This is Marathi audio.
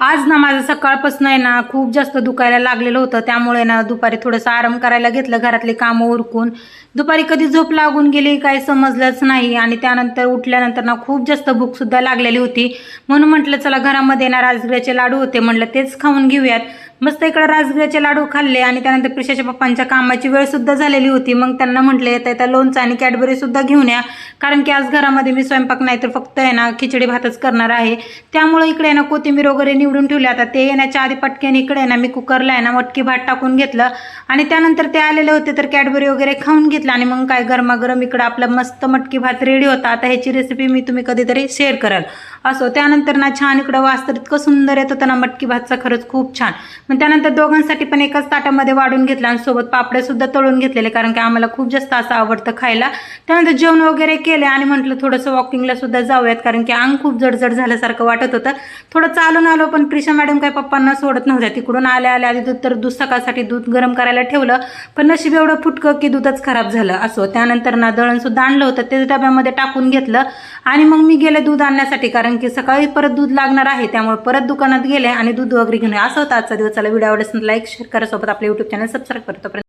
आज ना माझं सकाळपासून आहे ना खूप जास्त दुखायला लागलेलं होतं, त्यामुळे ना दुपारी थोडंसं आराम करायला घेतलं, घरातले कामं उरकून. दुपारी कधी झोप लागून गेली काही समजलंच नाही आणि त्यानंतर उठल्यानंतर ना खूप जास्त भूकसुद्धा लागलेली होती. म्हणून म्हटलं चला घरामध्ये ना राजगिऱ्याचे लाडू होते, म्हटलं तेच खाऊन घेऊयात. मस्त इकडे राजगिऱ्याचे लाडू खाल्ले आणि त्यानंतर प्रिशाच्या पप्पांच्या कामाची वेळ सुद्धा झालेली होती. मग त्यांना म्हटलं येता लोणचं आणि कॅडबरी सुद्धा घेऊन या, कारण की आज घरामध्ये मी स्वयंपाक नाही तर फक्त आहे ना खिचडी भातच करणार आहे. त्यामुळे इकडे ना कोथिंबीर वगैरे निवडून ठेवली. आता ते येण्याच्या आधी पटकन इकडे ना मी कुकरला आहे ना मटकी भात टाकून घेतलं आणि त्यानंतर ते आलेले होते तर कॅडबरी वगैरे खाऊन घेतलं आणि मग काय गरमागरम इकडं आपला मस्त मटकी भात रेडी होता. आता ह्याची रेसिपी मी तुम्ही कधीतरी शेअर कराल. असो त्यानंतर ना छान इकडं वास तर इतकं सुंदर येत होतं ना मटकी भातचा, खरंच खूप छान. मग त्यानंतर दोघांसाठी पण एकाच ताटामध्ये वाढून घेतलं आणि सोबत पापडे सुद्धा तळून घेतलेले, कारण की आम्हाला खूप जास्त असं आवडतं खायला. त्यानंतर जेवण वगैरे केले आणि म्हटलं थोडंसं वॉकिंगला सुद्धा जाऊयात, कारण की अंग खूप जडजड झाल्यासारखं वाटत होतं. थोडं चालून आलो पण प्रिशा मॅडम काय पप्पांना सोडत नव्हत्या. तिकडून आल्या आधी दूध सकाळसाठी दूध गरम करायला ठेवलं, पण नशीब एवढं फुटकं की दूधच खराब झालं. असो त्यानंतर ना दळण सुद्धा आणलं होतं, ते डब्यामध्ये टाकून घेतलं आणि मग मी गेले दूध आणण्यासाठी, कारण की सकाळी परत दूध लागणार आहे. त्यामुळे परत दुकानात गेले आणि दूध वगैरे घेऊन असं होतं आजचा दिवस. चला व्हिडिओ आवडल्यास लाईक शेअर करा, सोबत आपल्या यूट्यूब चॅनल सबस्क्राईब करतो.